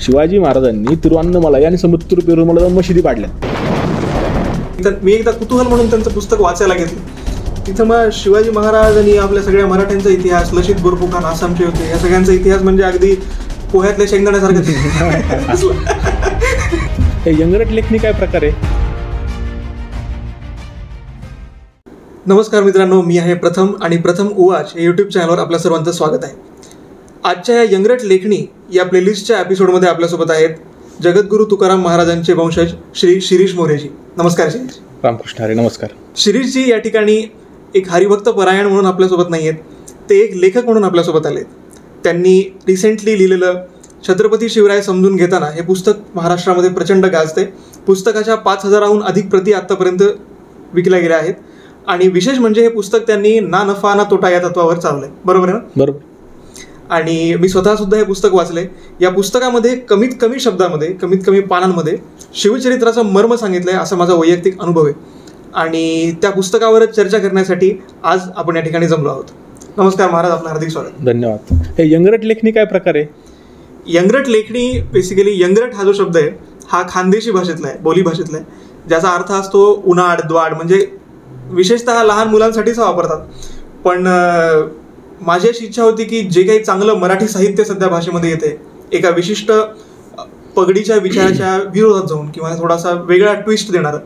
शिवाजी महाराजांनी तिरुवन्नमलाई आणि समुद्र पेरुमला जाऊन मशिदी पाडल्या. मी एकदा कुतूहल म्हणून त्यांचं पुस्तक वाचायला घेतलं. तिथं मग शिवाजी महाराजांनी आपल्या सगळ्या मराठ्यांचा इतिहास, ललित बोरफुकन आसामचे होते, या सगळ्यांचा इतिहास म्हणजे अगदी पोह्यातल्या शेंगदाण्यासारखं. हे यंगरट लेखणी काय प्रकार आहे? नमस्कार मित्रांनो, मी आहे प्रथम आणि प्रथम उवाच या यूट्यूब चॅनलवर आपल्या सर्वांचं स्वागत आहे. आजच्या या यंगरट लेखणी या प्लेलिस्टच्या एपिसोडमध्ये आपल्यासोबत आहेत जगद्गुरू तुकाराम महाराजांचे वंशज श्री शिरीष मोरेजी. नमस्कार शिरीष. रामकृष्ण हरी. नमस्कार. शिरीषजी या ठिकाणी एक हरिभक्त परायण म्हणून आपल्यासोबत नाही आहेत, ते एक लेखक म्हणून आपल्यासोबत आले. त्यांनी रिसेंटली लिहिलेलं छत्रपती शिवराय समजून घेताना हे पुस्तक महाराष्ट्रामध्ये प्रचंड गाजते. पुस्तकाच्या 5,000हून अधिक प्रती आत्तापर्यंत विकल्या गेल्या आहेत आणि विशेष म्हणजे हे पुस्तक त्यांनी ना नफा ना तोटा या तत्वावर चालवलंय. बरोबर आहे ना? बरोबर. आणि मी स्वतः सुद्धा हे पुस्तक वाचले. या पुस्तकामध्ये कमीत कमी शब्दामध्ये, कमीत कमी पानांमध्ये शिवचरित्राचं मर्म सांगितलंय, असा माझा वैयक्तिक अनुभव आहे. आणि त्या पुस्तकावरच चर्चा करण्यासाठी आज आपण या ठिकाणी जमलो आहोत. नमस्कार महाराज, आपलं हार्दिक स्वागत. धन्यवाद. हे यंगरट लेखणी काय प्रकार आहे? यंगरट लेखणी बेसिकली, यंगरट हा जो शब्द आहे हा खानदेशी भाषेतला आहे, बोली भाषेतला आहे, ज्याचा अर्थ असतो उन्हाळ, द्वाड, म्हणजे विशेषतः लहान मुलांसाठीच वापरतात. पण माझी अशी इच्छा होती की जे काही चांगलं मराठी साहित्य सध्या भाषेमध्ये येते, एका विशिष्ट पगडीच्या विचाराच्या विरोधात जाऊन किंवा थोडासा वेगळा ट्विस्ट देणारं,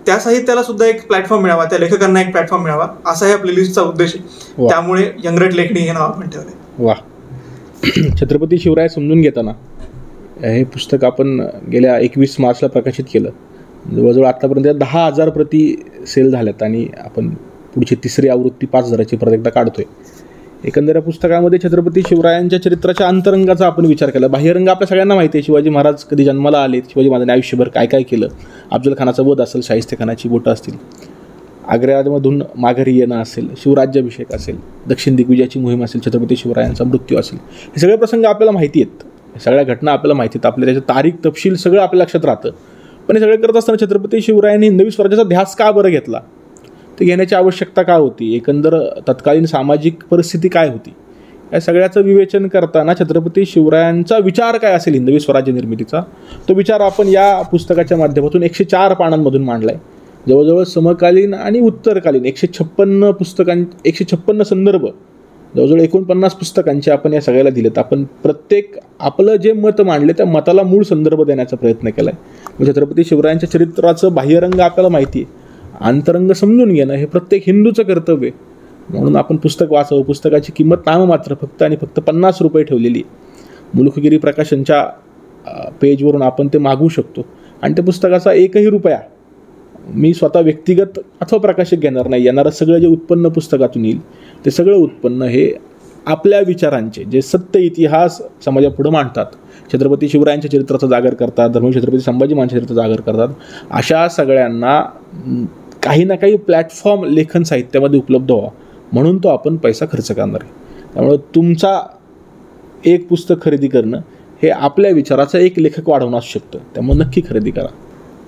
त्या साहित्याला सुद्धा एक प्लॅटफॉर्म मिळावा, त्या लेखकांना एक प्लॅटफॉर्म मिळावा, असा या प्लेलिस्टचा उद्देश आहे. त्यामुळे यंगरट लेखणी हे नाव आपण ठेवलंय. वा. छत्रपती शिवराय समजून घेताना हे पुस्तक आपण गेल्या 21 मार्चला प्रकाशित केलं. जवळजवळ आत्तापर्यंत 10,000 प्रती सेल झाल्यात आणि आपण पुढची तिसरी आवृत्ती 5,000ची परत एकदा काढतोय. एकंदर या पुस्तकामध्ये छत्रपती शिवरायांच्या चरित्राच्या अंतरंगाचा आपण विचार केला. बाह्यरंग आपल्या सगळ्यांना माहिती आहे. शिवाजी महाराज कधी जन्माला आले, शिवाजी महाराजांनी आयुष्यभर काय काय केलं, अफजल खानाचा वध असेल, शाहिस्तेखानाची बोटं असतील, आग्र्यामधून माघारी येणं असेल, शिवराज्याभिषेक असेल, दक्षिण दिग्विजयाची मोहीम असेल, छत्रपती शिवरायांचा मृत्यू असेल, हे सगळे प्रसंग आपल्याला माहिती आहेत, सगळ्या घटना आपल्याला माहिती आहेत, आपल्या त्याच्या तारीख तपशील सगळं आपल्या लक्षात राहतं. पण हे सगळे करत असताना छत्रपती शिवरायांनी हिंदवी स्वराज्याचा ध्यास का बरं घेतला, ते घेण्याची आवश्यकता का होती, एकंदर तत्कालीन सामाजिक परिस्थिती काय होती, या सगळ्याचं विवेचन करताना छत्रपती शिवरायांचा विचार काय असेल हिंदवी स्वराज्य निर्मितीचा, तो विचार आपण या पुस्तकाच्या माध्यमातून 104 पानांमधून मांडला आहे. जवळजवळ समकालीन आणि उत्तरकालीन 156 संदर्भ, जवळजवळ 49 पुस्तकांचे आपण या सगळ्याला दिलेत. आपण प्रत्येक आपलं जे मत मांडले त्या मताला मूळ संदर्भ देण्याचा प्रयत्न केला आहे. छत्रपती शिवरायांच्या चरित्राचं बाह्यरंग आपल्याला माहिती आहे, अंतरंग समजून घेणं हे प्रत्येक हिंदूचं कर्तव्य आहे. म्हणून आपण पुस्तक वाचावं. पुस्तकाची किंमत नाममात्र फक्त आणि फक्त 50 रुपये ठेवलेली आहे. मुलुखगिरी प्रकाशनच्या पेजवरून आपण ते मागवू शकतो आणि त्या पुस्तकाचा 1ही रुपया मी स्वतः व्यक्तिगत अथवा प्रकाशक घेणार नाही. येणारं सगळं जे उत्पन्न पुस्तकातून येईल ते सगळं उत्पन्न हे आपल्या विचारांचे जे सत्य इतिहास समाजापुढं मांडतात, छत्रपती शिवरायांच्या चरित्राचा जागर करतात, धर्मवीर छत्रपती संभाजी महाराजांच्या चरित्राचा जागर करतात, अशा सगळ्यांना काही ना काही प्लॅटफॉर्म लेखन साहित्यामध्ये उपलब्ध व्हावा म्हणून तो आपण पैसा खर्च करणार आहे. त्यामुळे तुमचा एक पुस्तक खरेदी करणं हे आपल्या विचाराचा एक लेखक वाढवणं असू शकतं. त्यामुळे नक्की खरेदी करा.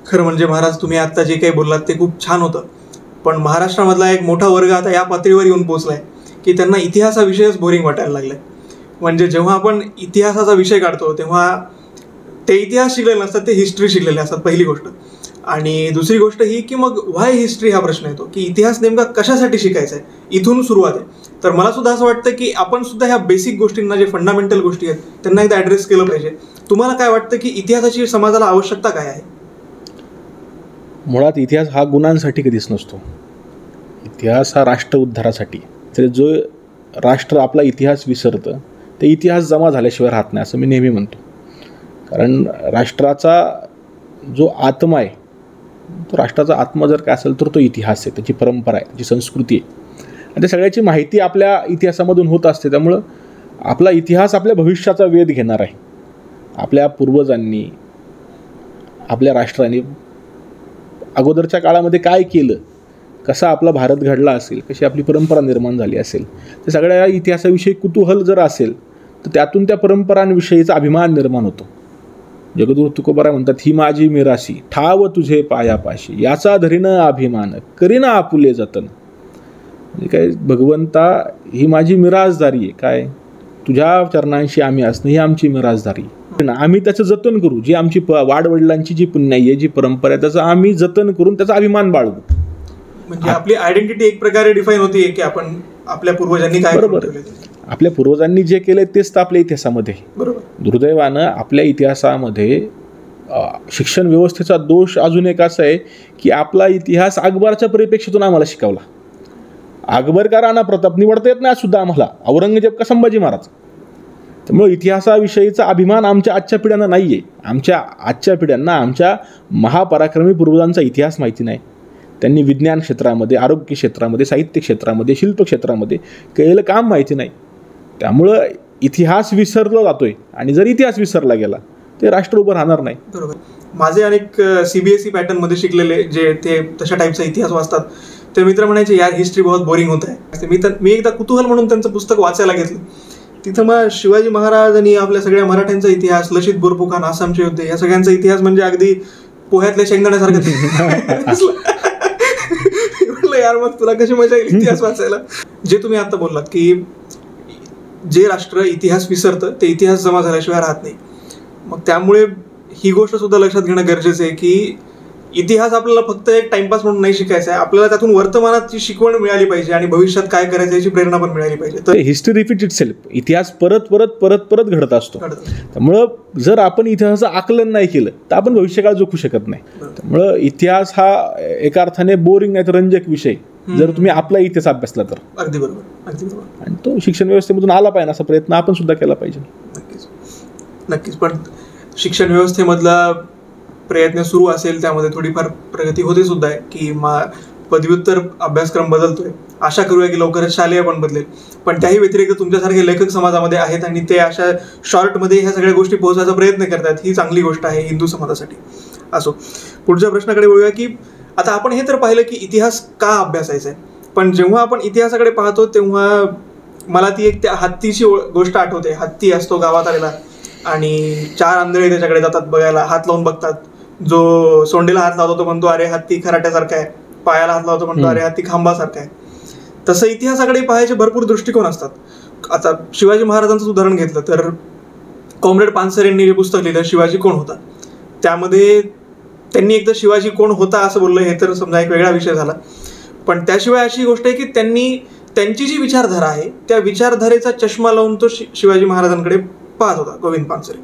खरं म्हणजे महाराज, तुम्ही आत्ता जे काही बोललात ते खूप छान होतं. पण महाराष्ट्रामधला एक मोठा वर्ग आता या पातळीवर येऊन पोहोचलाय की त्यांना इतिहासाविषयीच बोरिंग वाटायला लागलाय. म्हणजे जेव्हा आपण इतिहासाचा विषय काढतो तेव्हा ते इतिहास शिकलेले नसतात, ते हिस्ट्री शिकलेले असतात, पहिली गोष्ट. आणि दुसरी गोष्ट ही की मग व्हाय हिस्ट्री हा प्रश्न येतो की इतिहास नेमका कशासाठी शिकायचा आहे, इथून सुरुवात आहे. तर मला सुद्धा असं वाटतं की आपण सुद्धा ह्या बेसिक गोष्टींना, जे फंडामेंटल गोष्टी आहेत त्यांना एकदा ॲड्रेस केलं पाहिजे. तुम्हाला काय वाटतं की इतिहासाची समाजाला आवश्यकता काय आहे? मुळात इतिहास हा गुणांसाठी कधीच नसतो. इतिहास हा राष्ट्र उद्धारासाठी. तर जो राष्ट्र आपला इतिहास विसरतं ते इतिहास जमा झाल्याशिवाय राहत नाही, असं मी नेहमी म्हणतो. कारण राष्ट्राचा जो आत्मा आहे, तो राष्ट्राचा आत्मा जर काय असेल तर तो इतिहास आहे, त्याची परंपरा आहे, त्याची संस्कृती आहे आणि त्या सगळ्याची माहिती आपल्या इतिहासामधून होत असते. त्यामुळं आपला इतिहास आपल्या भविष्याचा वेध घेणार आहे. आपल्या पूर्वजांनी, आपल्या राष्ट्राने अगोदरच्या काळामध्ये काय केलं, कसा आपला भारत घडला असेल, कशी आपली परंपरा निर्माण झाली असेल, ते सगळ्या इतिहासाविषयी कुतूहल जर असेल तर त्यातून त्या परंपरांविषयीचा अभिमान निर्माण होतो. जगद्गुरू तुकोबाराय म्हणतात, ही माझी मिरासी ठाव तुझे पायापाशी, याचा धरीनं अभिमान करीना आपुले जतन. म्हणजे काय, भगवंता ही माझी मिराजदारी आहे, काय तुझ्या चरणांशी आम्ही असणं ही आमची मिराजदारी. आम्ही त्याचं जतन करू. जी आमची वाडवडिलांची जी पुण्याई आहे, जी परंपरा आहे, त्याचं आम्ही जतन करून त्याचा अभिमान बाळगू. म्हणजे आपली आयडेंटिटी एक प्रकारे डिफाईन होती की आपण आपल्या पूर्वजांनी काय बरोबर. आपल्या पूर्वजांनी जे केले तेच तर आपल्या इतिहासामध्ये. बरोबर. दुर्दैवानं आपल्या इतिहासामध्ये शिक्षण व्यवस्थेचा दोष अजून एक असा आहे की आपला इतिहास अकबरच्या परिप्रेक्षेतून आम्हाला शिकवला. अकबर का राणा प्रताप निवडता येत नाही सुद्धा आम्हाला, औरंगजेब का संभाजी महाराज. त्यामुळे इतिहासाविषयीचा अभिमान आमच्या आजच्या पिढ्यांना नाही आहे. आमच्या आजच्या पिढ्यांना आमच्या महापराक्रमी पूर्वजांचा इतिहास माहिती नाही. त्यांनी विज्ञान क्षेत्रामध्ये, आरोग्य क्षेत्रामध्ये, साहित्य क्षेत्रामध्ये, शिल्प क्षेत्रामध्ये केलेलं काम माहिती नाही. त्यामुळं इतिहास विसरला जातोय आणि जर इतिहास विसरला गेला ते राष्ट्र उभं राहणार नाही. बरोबर. माझे अनेक CBSE पॅटर्नमध्ये शिकलेले जे ते तशा टाईपचा इतिहास वाचतात ते मित्र म्हणायचे यार हिस्ट्री बहुत बोरिंग होत आहे. मी एकदा कुतूहल म्हणून त्यांचं पुस्तक वाचायला घेतलं. तिथं मग शिवाजी महाराज आणि आपल्या सगळ्या मराठ्यांचा इतिहास, लचित बोरफुकन, आसामचे युद्ध, या सगळ्यांचा इतिहास म्हणजे अगदी पोह्यातल्या शेंगदाण्यासारखं. म्हटलं यार मग तुला कशी मजा येईल इतिहास वाचायला. जे तुम्ही आता बोललात की जे राष्ट्र इतिहास विसरतं ते इतिहास जमा झाल्याशिवाय राहत नाही. मग त्यामुळे ही गोष्ट सुद्धा लक्षात घेणं गरजेचं आहे की इतिहास आपल्याला फक्त एक टाइमपास म्हणून नाही शिकायचा आहे. आपल्याला त्यातून वर्तमानाची शिकवण मिळाली पाहिजे आणि भविष्यात काय करायचं याची प्रेरणा पण मिळाली पाहिजे. तर हिस्ट्री रिपीट इटसेल्फ. इतिहास परत परत परत परत घडत असतो. त्यामुळं जर आपण इतिहासाचं आकलन नाही केलं तर आपण भविष्यकाळ जोखू शकत नाही. त्यामुळं इतिहास हा एका अर्थाने बोरिंग नाही तर रंजक विषय जर तुम्ही आपला इतिहास अभ्यासला तर. अगदी बरोबर, अगदी बरोबर. आणि तो शिक्षण व्यवस्थेमधून आला पाहिजे असा प्रयत्न आपण सुद्धा केला पाहिजे. नक्कीच नक्कीच. पण शिक्षण व्यवस्थेमधला प्रयत्न सुरू असेल त्यामध्ये थोडीफार प्रगती होते सुद्धा आहे की पदव्युत्तर अभ्यासक्रम बदलतोय. आशा करूया की लवकरच शालेय पण बदलेल. पण त्याही व्यतिरिक्त तुमच्यासारखे लेखक समाजामध्ये आहेत आणि ते अशा शॉर्टमध्ये ह्या सगळ्या गोष्टी पोहोचवायचा प्रयत्न करतात. ही चांगली गोष्ट आहे हिंदू समाजासाठी. असो, पुढच्या प्रश्नाकडे वळूया की आता आपण हे तर पाहिलं की इतिहास का अभ्यासायचा आहे. पण जेव्हा आपण इतिहासाकडे पाहतो तेव्हा मला ती एक त्या हत्तीची गोष्ट आठवते. हत्ती असतो गावात आलेला आणि 4 आंधळे त्याच्याकडे जातात बघायला, हात लावून बघतात. जो सोंडेला हात लावतो तो म्हणतो अरे हत्ती खराट्यासारखा आहे, पायाला हात लावतो म्हणतो अरे हत्ती खांबासारखा आहे. तसं इतिहासाकडे पाहायचे भरपूर दृष्टिकोन असतात. आता शिवाजी महाराजांचं उदाहरण घेतलं तर कॉम्रेड पानसरेंनी जे पुस्तक लिहिलं शिवाजी कोण होता, त्यामध्ये त्यांनी एकदा शिवाजी कोण होता असं बोललं, हे तर समजा एक वेगळा विषय झाला. पण त्याशिवाय अशी गोष्ट आहे की त्यांची जी विचारधारा आहे त्या विचारधारेचा चष्मा लावून तो शिवाजी महाराजांकडे पाहत होता गोविंद पानसरे.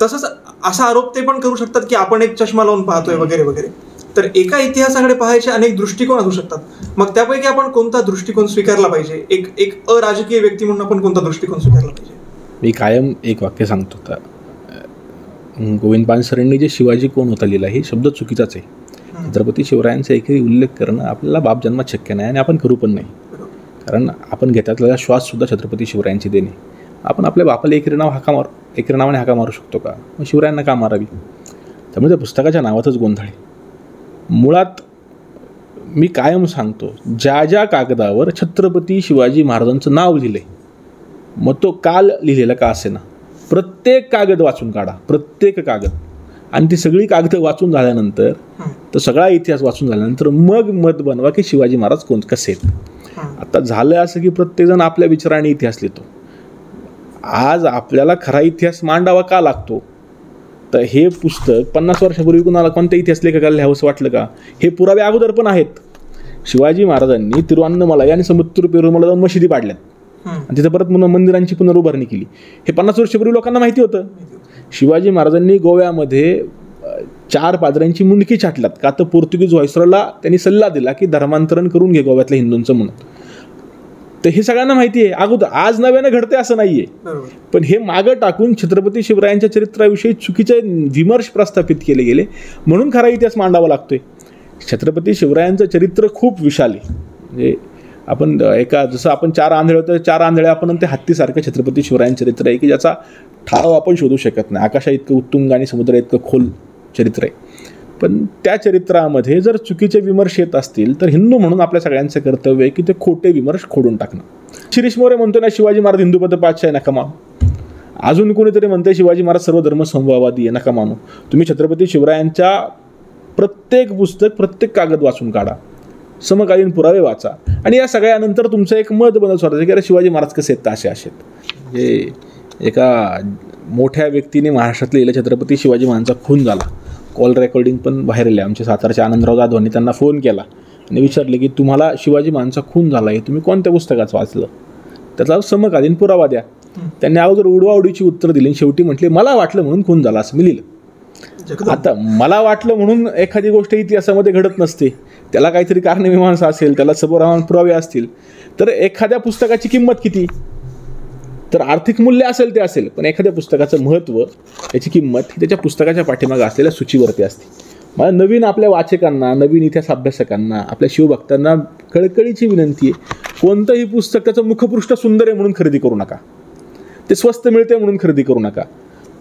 तसंच असा आरोप ते पण करू शकतात की आपण एक चष्मा लावून पाहतोय वगैरे वगैरे. तर एका इतिहासाकडे पाहायचे अनेक दृष्टिकोन असू शकतात. मग त्यापैकी आपण कोणता दृष्टिकोन स्वीकारला पाहिजे? एक अराजकीय व्यक्ती म्हणून आपण कोणता दृष्टिकोन स्वीकारला पाहिजे? मी कायम एक वाक्य सांगतो. गोविंद पानसरेंनी जे शिवाजी कोण होता लिहिला हे शब्द चुकीचाच आहे. छत्रपती शिवरायांचा एकही उल्लेख करणं आपल्याला बाप जन्मात शक्य नाही आणि आपण करू पण नाही. कारण आपण घेतलेला श्वास सुद्धा छत्रपती शिवरायांची देणे. आपण आपल्या बापाला एकरी नावाने हाका मारू शकतो का? मग शिवरायांना का मारावी? त्यामुळे त्या पुस्तकाच्या नावातच गोंधळ आहे. मुळात मी कायम सांगतो, ज्या ज्या कागदावर छत्रपती शिवाजी महाराजांचं नाव लिहिलंय, मग तो काल लिहिलेला का असेना, प्रत्येक कागद वाचून काढा, प्रत्येक कागद. आणि ती सगळी कागदं वाचून झाल्यानंतर, तो सगळा इतिहास वाचून झाल्यानंतर मग मत बनवा की शिवाजी महाराज कसे आहेत. आता झालं असं की प्रत्येकजण आपल्या विचाराने इतिहास लिहितो. आज आपल्याला खरा इतिहास मांडावा का लागतो? तर हे पुस्तक 50 वर्षापूर्वी कुणाला कोणत्या इतिहास लेखकाला लिहावंसं वाटलं का? हे पुरावे अगोदर पण आहेत. शिवाजी महाराजांनी तिरुअन्नमलाई आणि समुद्र पेरुमला जाऊन मशिदी पाडल्यात आणि तिथं परत मंदिरांची पुनरुभारणी केली. हे 50 वर्षापूर्वी लोकांना माहिती होतं. शिवाजी महाराजांनी गोव्यामध्ये 4 पादऱ्यांची मुंडकी छाटल्यात का? तर पोर्तुगीज व्हायसरॉयला त्यांनी सल्ला दिला की धर्मांतरण करून घे गोव्यातल्या हिंदूंचं म्हणून. तर हे सगळ्यांना माहिती आहे अगोदर. आज नव्यानं घडते असं नाहीये. पण हे मागं टाकून छत्रपती शिवरायांच्या चरित्राविषयी चुकीचे विमर्श प्रस्थापित केले गेले म्हणून खरा इतिहास मांडावा लागतोय. छत्रपती शिवरायांचं चरित्र खूप विशाल आहे. म्हणजे आपण जसं आपण 4 आंधळे होतं, 4 आंधळे आपण ते हत्तीसारखं छत्रपती शिवरायांचं चरित्र आहे की ज्याचा ठाव आपण शोधू शकत नाही. आकाशा इतकं उत्तुंग आणि समुद्र इतकं खोल चरित्र आहे. पण त्या चरित्रामध्ये जर चुकीचे विमर्श येत असतील तर हिंदू म्हणून आपल्या सगळ्यांचं कर्तव्य आहे की ते खोटे विमर्श खोडून टाकणं. शिरीष मोरे म्हणतो ना शिवाजी महाराज हिंदूपद पातशाही, नका मानू. अजून कोणीतरी म्हणते शिवाजी महाराज सर्व धर्म समभाववादी आहे, नका मानू. तुम्ही छत्रपती शिवरायांच्या प्रत्येक पुस्तक, प्रत्येक कागद वाचून काढा. समकालीन पुरावे वाचा आणि या सगळ्यानंतर तुमचं एक मत बनत स्वतःचं की अरे शिवाजी महाराज कसे आहेत तर असे म्हणजे एका मोठ्या व्यक्तीने महाराष्ट्रातले लिहिलं छत्रपती शिवाजी महाराजांचा खून झाला. कॉल रेकॉर्डिंग पण बाहेर आले. आमचे सातारचे आनंदराव जाधवांनी त्यांना फोन केला आणि विचारले की तुम्हाला शिवाजी महाराजांचा खून झाला आहे तुम्ही कोणत्या पुस्तकाचं वाचलं, त्याचा समकालीन पुरावा द्या. त्यांनी अगोदर उडवाउडीची उत्तर दिली आणि शेवटी म्हटले मला वाटलं म्हणून खून झाला असं मी लिहिलं. आता मला वाटलं म्हणून एखादी गोष्ट इतिहासामध्ये घडत नसते, त्याला काहीतरी कारणमीमांसा असेल, त्याला सबूत पुरावे असतील. तर एखाद्या पुस्तकाची किंमत किती, तर आर्थिक मूल्य असेल ते असेल, पण एखाद्या पुस्तकाचं महत्त्व याची किंमत ही त्याच्या पुस्तकाच्या पाठीमागे असलेल्या सूचीवरती असते. मला नवीन आपल्या वाचकांना, नवीन इतिहास अभ्यासकांना, आपल्या शिवभक्तांना कळकळीची विनंती आहे, कोणतंही पुस्तक त्याचं मुखपृष्ठ सुंदर आहे म्हणून खरेदी करू नका, ते स्वस्त मिळते म्हणून खरेदी करू नका.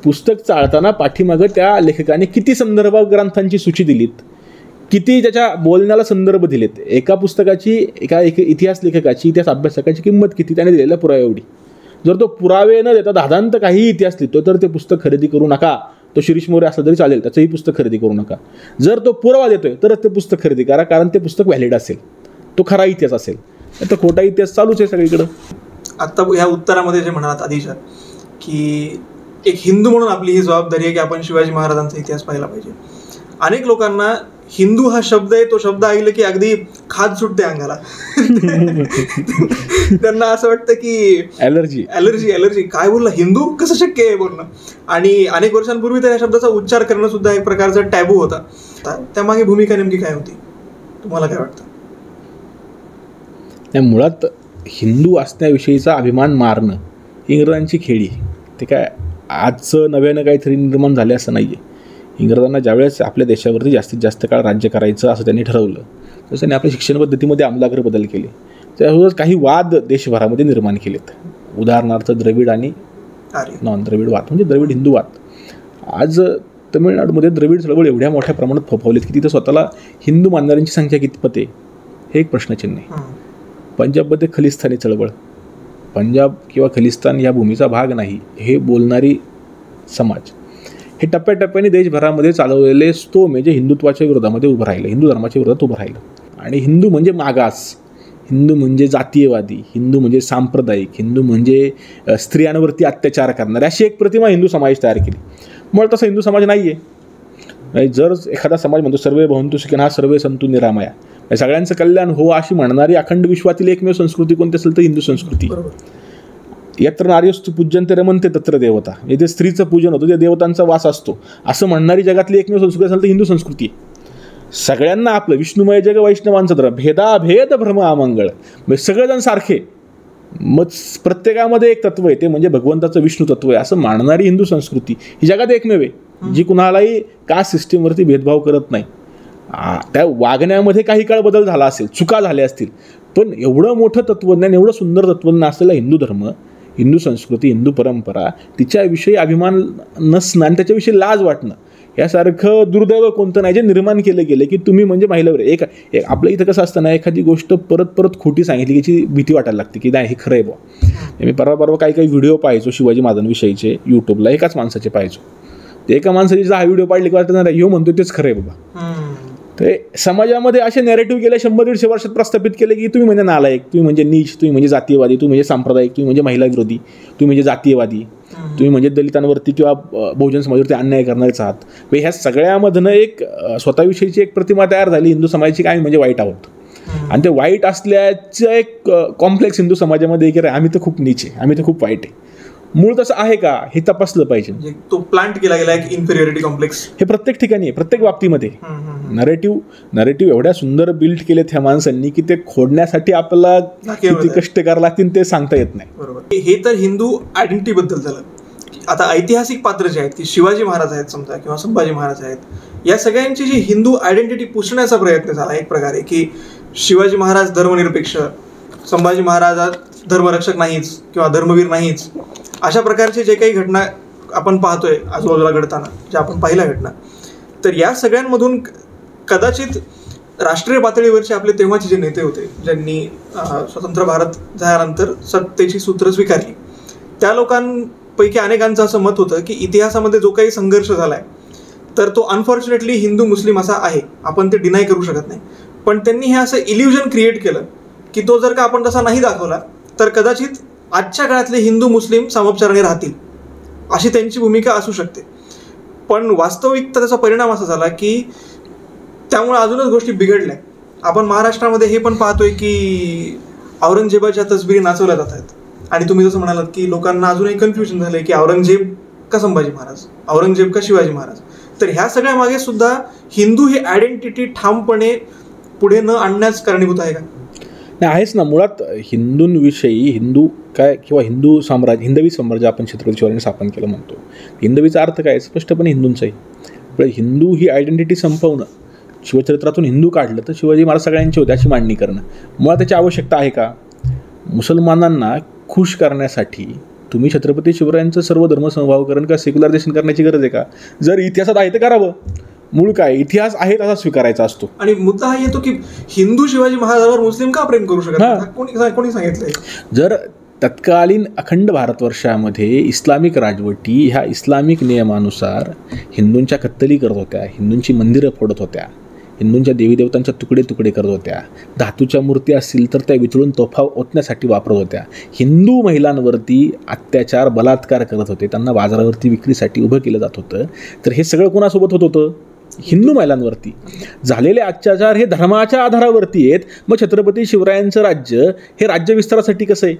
पुस्तक चाळताना पाठीमागं त्या लेखकाने किती संदर्भ ग्रंथांची सूची दिलीत, किती त्याच्या बोलण्याला संदर्भ दिलेत, एका पुस्तकाची एका इतिहास लेखकाची, इतिहास अभ्यासकाची किंमत किती, त्याने दिलेल्या पुरावे एवढी. जर तो पुरावे न देता धादांत काहीही इतिहास लिहितो तर ते पुस्तक खरेदी करू नका. तो शिरीष मोरे असलं तरी चालेल, त्याचंही पुस्तक खरेदी करू नका. जर तो पुरावा देतोय तरच ते पुस्तक खरेदी करा, कारण ते पुस्तक व्हॅलिड असेल, तो खरा इतिहास असेल. तर खोटा इतिहास चालूच आहे सगळीकडं. आत्ता ह्या उत्तरामध्ये जे म्हणालात आधीच्या की एक हिंदू म्हणून आपली ही जबाबदारी आहे की आपण शिवाजी महाराजांचा इतिहास पाहिला पाहिजे. अनेक लोकांना हिंदू हा शब्द आहे, तो शब्द ऐकलं की अगदी खाज सुटते अंगाला. त्यांना असं वाटतं की ॲलर्जी काय बोलला, हिंदू कसं शक्य आहे बोलणं. आणि अनेक वर्षांपूर्वी तर या शब्दाचा उच्चार करणं सुद्धा एक प्रकारचा टॅबू होता. त्यामागे भूमिका नेमकी काय होती, तुम्हाला काय वाटतं? त्या मुळात हिंदू असण्याविषयीचा अभिमान मारणं इंग्रजांची खेळी. ते काय आजचं नव्यानं काहीतरी निर्माण झाले असं नाही आहे. इंग्रजांना ज्यावेळेस आपल्या देशावरती जास्तीत जास्त काळ राज्य करायचं असं त्यांनी ठरवलं, तसं त्यांनी आपल्या शिक्षण पद्धतीमध्ये आमूलाग्र बदल केले. त्यासोबतच काही वाद देशभरामध्ये निर्माण केलेत. उदाहरणार्थ द्रविड आणि नॉन द्रविड वाद, म्हणजे द्रविड हिंदू वाद. आज तमिळनाडूमध्ये द्रविड चळवळ एवढ्या मोठ्या प्रमाणात फोफावलीत की तिथं स्वतःला हिंदू मानणाऱ्यांची संख्या कितपत आहे हे एक प्रश्नचिन्ह आहे. पंजाबमध्ये खलिस्तानी चळवळ, पंजाब किंवा खलिस्तान या भूमीचा भाग नाही हे बोलणारी समाज, हे टप्प्याटप्प्याने देशभरामध्ये चालवलेले स्तोम जे हिंदुत्वाच्या विरोधामध्ये उभं राहिलं, हिंदू धर्माच्या विरोधात उभं राहिलं. आणि हिंदू म्हणजे मागास, हिंदू म्हणजे जातीयवादी, हिंदू म्हणजे सांप्रदायिक, हिंदू म्हणजे स्त्रियांवरती अत्याचार करणारे, अशी एक प्रतिमा हिंदू समाज तयार केली. मग तसा हिंदू समाज नाही आहे. जर एखादा समाज म्हणतो सर्वे भवन्तु सुखिनः सर्वे सन्तु निरामया, सगळ्यांचं कल्याण हो अशी म्हणणारी अखंड विश्वातील एकमेव संस्कृती कोणती असेल तर हिंदू संस्कृती. यत्र नार्यस्तु पूज्यन्ते रमन्ते तत्र देवता, इथे स्त्रीचं पूजन होतं, ते देवतांचा वास असतो असं म्हणणारी जगातली एकमेव संस्कृती असेल तर हिंदू संस्कृती. सगळ्यांना आपलं विष्णुमय जग वैष्णवांचं धर्म, भेदाभेद भ्रम अमंगळ, म्हणजे सगळेजण सारखे, मग प्रत्येकामध्ये एक तत्व आहे ते म्हणजे भगवंताचं विष्णू तत्व आहे असं मानणारी हिंदू संस्कृती ही जगात एकमेव आहे, जी कुणालाही कास्ट सिस्टीमवरती भेदभाव करत नाही. त्या वागण्यामध्ये काही काळ बदल झाला असेल, चुका झाल्या असतील, पण एवढं मोठं तत्वज्ञान, एवढं सुंदर तत्वज्ञान असलेला हिंदू धर्म, हिंदू संस्कृती, हिंदू परंपरा, तिच्याविषयी अभिमान नसणं आणि त्याच्याविषयी लाज वाटणं यासारखं दुर्दैव कोणतं नाही जे निर्माण केलं गेलं की तुम्ही म्हणजे महिलावर एक आपल्या इथं कसं असतं ना, एखादी गोष्ट परत परत खोटी सांगितली की याची भीती वाटायला लागते की नाही हे खरं आहे बुवा. मी परवा काही व्हिडिओ पाहायचो शिवाजी महाराजांविषयीचे यूट्यूबला, एकाच माणसाचे पाहायचो. ते एका माणसाची हा व्हिडिओ पाहिली की वाटतं ह्यो म्हणतो तेच खरं आहे बाबा. ते समाजामध्ये असे नॅरेटिव्ह केले 100-150 वर्षात प्रस्थापित केले की तुम्ही म्हणजे नालायक, तुम्ही म्हणजे नीच, तुम्ही म्हणजे जातीयवादी, तुम्ही म्हणजे सांप्रदायिक, तुम्ही म्हणजे महिला विरोधी, तुम्ही म्हणजे जातीयवादी, तुम्ही म्हणजे दलितांवरती किंवा बहुजन समाजावरती अन्याय करणारेच आहात. ह्या सगळ्यामधनं एक स्वतःविषयीची एक प्रतिमा तयार झाली हिंदू समाजाची काय म्हणजे वाईट आहोत. आणि ते वाईट असल्याचं एक कॉम्प्लेक्स हिंदू समाजामध्ये की आम्ही तर खूप नीच आहे, आम्ही तर खूप वाईट आहे. मूळ तसं आहे का हे तपासलं पाहिजे. तो प्लांट केला गेला एक इन्फेरियरिटी कॉम्प्लेक्स हे प्रत्येक ठिकाणी आहे, प्रत्येक बाबतीमध्ये. नरेटिव्ह एवढ्या सुंदर बिल्ड केलेत ह्या माणसांनी की ते खोडण्यासाठी आपल्याला किती कष्ट करावं लागतील ते सांगता येत नाही. बरोबर. हे तर हिंदू आयडेंटिटी बद्दल झालं. आता ऐतिहासिक पात्र जे आहेत की शिवाजी महाराज आहेत समजा किंवा संभाजी महाराज आहेत, या सगळ्यांची जी हिंदू आयडेंटिटी पुसण्याचा प्रयत्न झाला एक प्रकारे की शिवाजी महाराज धर्मनिरपेक्ष, संभाजी महाराज धर्मरक्षक नाहीच किंवा धर्मवीर नाहीच, अशा प्रकारचे जे काही घटना आपण पाहतोय आजूबाजूला घडताना, ज्या आपण पाहिल्या घटना, तर या सगळ्यांमधून कदाचित राष्ट्रीय पातळीवरचे आपले तेव्हाचे जे नेते होते ज्यांनी स्वतंत्र भारत झाल्यानंतर सत्तेची सूत्र स्वीकारली, त्या लोकांपैकी अनेकांचं असं मत होतं की इतिहासामध्ये जो काही संघर्ष झालाय तर तो अनफॉर्च्युनेटली हिंदू मुस्लिम असा आहे, आपण ते डिनाय करू शकत नाही. पण त्यांनी हे असं इल्युजन क्रिएट केलं की तो जर का आपण तसा नाही दाखवला तर कदाचित आजच्या काळातले हिंदू मुस्लिम समोपचाराने राहतील, अशी त्यांची भूमिका असू शकते. पण वास्तविकता त्याचा परिणाम असा झाला की त्यामुळे अजूनच गोष्टी बिघडल्या. आपण महाराष्ट्रामध्ये हे पण पाहतोय की औरंगजेबाच्या तसबिरी नाचवल्या जात आहेत. आणि तुम्ही जसं म्हणालात की लोकांना अजूनही कन्फ्युजन झालंय की औरंगजेब का संभाजी महाराज, औरंगजेब का शिवाजी महाराज. तर ह्या सगळ्या मागे सुद्धा हिंदू ही आयडेंटिटी ठामपणे पुढे न आणण्यास कारणीभूत आहे का? नाही, आहेच ना. मुळात हिंदूंविषयी हिंदू काय किंवा हिंदू साम्राज्य, हिंदवी साम्राज्य आपण छत्रपती शिवाजींनी स्थापन केलं म्हणतो. हिंदवीचा अर्थ काय? स्पष्टपणे हिंदूंचाही. पण हिंदू ही आयडेंटिटी संपवणं, शिवचरित्रातून हिंदू काढलं तर शिवाजी महाराज सगळ्यांचे होते अशी मांडणी करणं, मुळात त्याची आवश्यकता आहे का? मुसलमानांना खुश करण्यासाठी तुम्ही छत्रपती शिवरायांचं सर्व धर्मसमभावकरण का सेक्युलरायझेशन करण्याची गरज आहे का? जर इतिहासात आहे तर करावं. मूळ काय इतिहास आहे तसा स्वीकारायचा असतो. आणि मुद्दा हा येतो की हिंदू शिवाजी महाराजांवर मुस्लिम का प्रेम करू शकत नाही? कोणी सांगितलंय? जर तत्कालीन अखंड भारतवर्षामध्ये इस्लामिक राजवटी ह्या इस्लामिक नियमानुसार हिंदूंच्या कत्तली करत होत्या, हिंदूंची मंदिरं फोडत होत्या, हिंदूंच्या देवीदेवतांच्या तुकडे तुकडे करत होत्या, धातूच्या मूर्ती असतील तर त्या वितळून तोफा ओतण्यासाठी वापरत होत्या, हिंदू महिलांवरती अत्याचार बलात्कार करत होते, त्यांना बाजारावरती विक्रीसाठी उभं केलं जात होतं, तर हे सगळं कोणासोबत होत होतं? हिंदू महिलांवरती. झालेले अत्याचार हे धर्माच्या आधारावरती आहेत. मग छत्रपती शिवरायांचं राज्य हे राज्यविस्तारासाठी कसं आहे?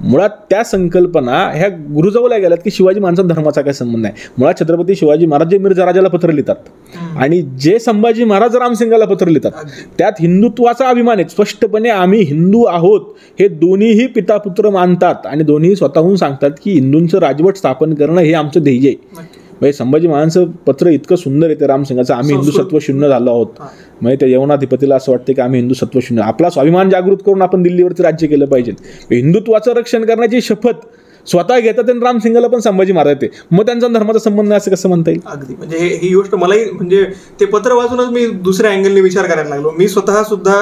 मुळात त्या संकल्पना ह्या गुरुजवल्या गेल्यात की शिवाजी महाराजांचा धर्माचा काय संबंध नाही. मुळात छत्रपती शिवाजी महाराज जे मिर्झा राजाला पत्र लिहितात आणि जे संभाजी महाराज रामसिंगाला पत्र लिहितात त्यात हिंदुत्वाचा अभिमान आहे. स्पष्टपणे आम्ही हिंदू आहोत हे दोन्हीही पिता पुत्र मानतात आणि दोन्ही स्वतःहून सांगतात की हिंदूंचं राजवट स्थापन करणं हे आमचं ध्येय आहे. म्हणजे संभाजी महाराजांचं पत्र इतकं सुंदर येते रामसिंगाचं, आम्ही हिंदू सत्व शून्य झालो आहोत. म्हणजे त्या यवनाधिपतीला असं वाटतं की आम्ही हिंदू सत्व शून्य, आपला स्वाभिमान जागृत करून आपण दिल्लीवरती राज्य केलं पाहिजे. हिंदुत्वाचं रक्षण करण्याची शपथ स्वतः घेतात आणि रामसिंगाला पण संभाजी महाराज येते. मग त्यांचा धर्माचा संबंध असं कसं म्हणता येईल? अगदी म्हणजे ही गोष्ट मलाही म्हणजे ते पत्र वाचूनच मी दुसऱ्या अँगलने विचार करायला लागलो. मी स्वतः सुद्धा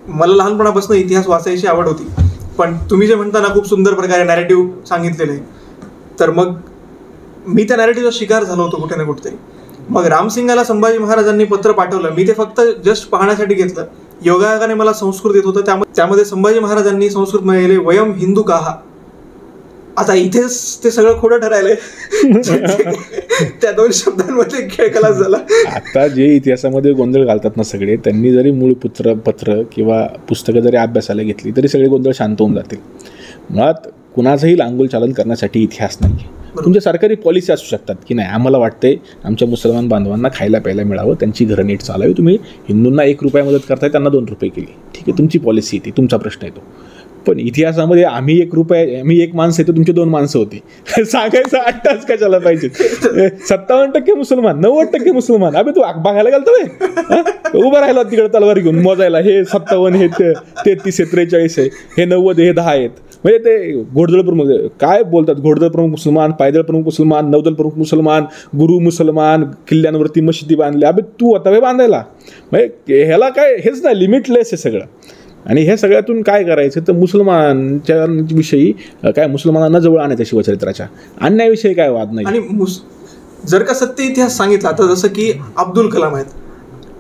मला लहानपणापासून इतिहास वाचायची आवड होती, पण तुम्ही जे म्हणता ना खूप सुंदर प्रकारे नॅरेटिव्ह सांगितलेलं आहे, तर मग मी त्या नॅरेटिव्हचा शिकार झालो होतो कुठे ना कुठेतरी. मग रामसिंगाला संभाजी महाराजांनी पत्र पाठवलं, मी ते फक्त जस्ट पाहण्यासाठी घेतलं. योगायोगाने मला संस्कृत येत होतं, त्यामध्ये संभाजी महाराजांनी संस्कृतमध्ये लिहिले वयम हिंदू काहा. आता इथेच ते सगळं खोटं ठरायलंय. त्या दोन शब्दांमध्ये खेळखलास झाला. आता जे इतिहासामध्ये गोंधळ घालतात ना सगळे, त्यांनी जरी मूळ पत्र किंवा पुस्तकं जरी अभ्यासाला घेतली तरी सगळे गोंधळ शांत होऊन जातील. मुळात कुणाचंही लांगुल चालन करण्यासाठी इतिहास नाही. तुमच्या सरकारी पॉलिसी असू शकतात की नाही आम्हाला वाटतंय आमच्या मुसलमान बांधवांना खायला प्यायला मिळावं, त्यांची घरं नीट चालावी, तुम्ही हिंदूंना 1 रुपया मदत करताय त्यांना 2 रुपये केली, ठीक आहे, तुमची पॉलिसी येते, तुमचा प्रश्न येतो. पण इतिहासामध्ये आम्ही 1 रुपया, आम्ही 1 माणसं येतो, तुमची 2 माणसं होती, सांगायचं 8 तास कशाला पाहिजे? 57% मुसलमान, 90% मुसलमान. अबे तू बघायला गेलतो उभं राहिला तिकडे तलवार घेऊन मोजायला, हे 57, हे 33, हे 43 आहे, हे 90, हे 10 आहेत. म्हणजे ते घोडदळ प्रमुख काय बोलतात, घोडदळ प्रमुख मुसलमान, पायदळ प्रमुख मुसलमान, नौदल प्रमुख मुसलमान, गुरु मुसलमान, किल्ल्यांवरती मशिदी बांधल्या. अबे तू होता बांधायला? म्हणजे ह्याला काय, हेच नाही, लिमिटलेस आहे सगळं. आणि हे सगळ्यातून काय करायचं तर मुसलमानच्या विषयी काय मुसलमानांना जवळ आणायचं, शिवचरित्राच्या आणण्याविषयी काय वाद नाही. आणि जर का सत्य इतिहास सांगितला तर जसं की अब्दुल कलाम आहेत,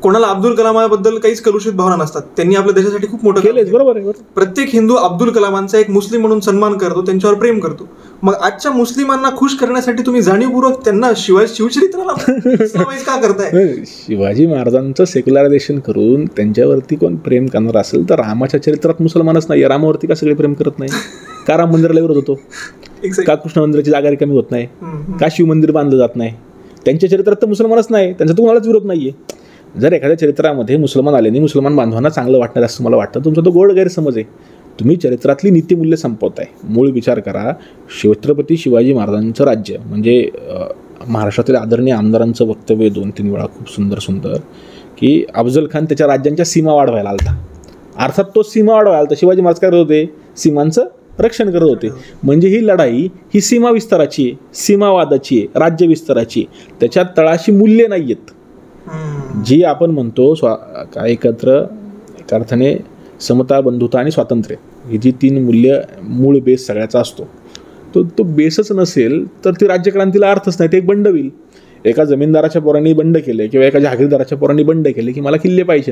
कोणाला अब्दुल कलामाबद्दल काहीच कलुषित भावना नसतात, त्यांनी आपल्या देशासाठी खूप मोठं केलं. बरोबर आहे. प्रत्येक हिंदू अब्दुल कलामांचा एक मुस्लिम म्हणून सन्मान करतो, त्यांच्यावर प्रेम करतो. मग आजच्या मुस्लिमांना खुश करण्यासाठी तुम्ही जाणीवपूर्वक त्यांना शिवचरित्राला का करताय? शिवाजी महाराजांचं सेक्युलरायझेशन करून त्यांच्यावरती कोण प्रेम करणार असेल तर रामाच्या चरित्रात मुसलमानच नाही, रामावरती का सगळे प्रेम करत नाही? का राम मंदिराला विरोध होतो? का कृष्ण मंदिराची जागा रिकामी होत नाही? का शिव मंदिर बांधलं जात नाही? त्यांच्या चरित्रात तर मुसलमानच नाही, त्यांचा तुम्हालाच विरोध नाहीये. जर एखाद्या चरित्रामध्ये मुसलमान आले नाही, मुसलमान बांधवांना चांगलं वाटणार असं मला वाटतं, तुमचा तो गोड गैरसमज आहे. तुम्ही चरित्रातली नीतिमूल्य संपवताय. मूळ विचार करा, छत्रपती शिवाजी महाराजांचं राज्य म्हणजे महाराष्ट्रातील आदरणीय आमदारांचं वक्तव्य 2-3 वेळा खूप सुंदर की अफजल खान त्याच्या राज्यांच्या सीमा वाढवायला आलता. अर्थात तो सीमा वाढवायला आलता, शिवाजी महाराज काय करत होते? सीमांचं रक्षण करत होते. म्हणजे ही लढाई ही सीमा विस्ताराची आहे, सीमावादाची आहे, राज्य विस्ताराची आहे. त्याच्यात तळाशी मूल्य नाही आहेत जी आपण म्हणतो एकत्र, एका अर्थाने समता, बंधुता आणि स्वातंत्र्य, ही जी 3 मूल्य मूळ बेस सगळ्याचा असतो, तो बेसच नसेल तर ती राज्यक्रांतीला अर्थच नाही. ते एक बंड होईल. एका जमीनदाराच्या पोरांनी बंड केले किंवा एका जहागीरदाराच्या पोरांनी बंड केले की मला किल्ले पाहिजे,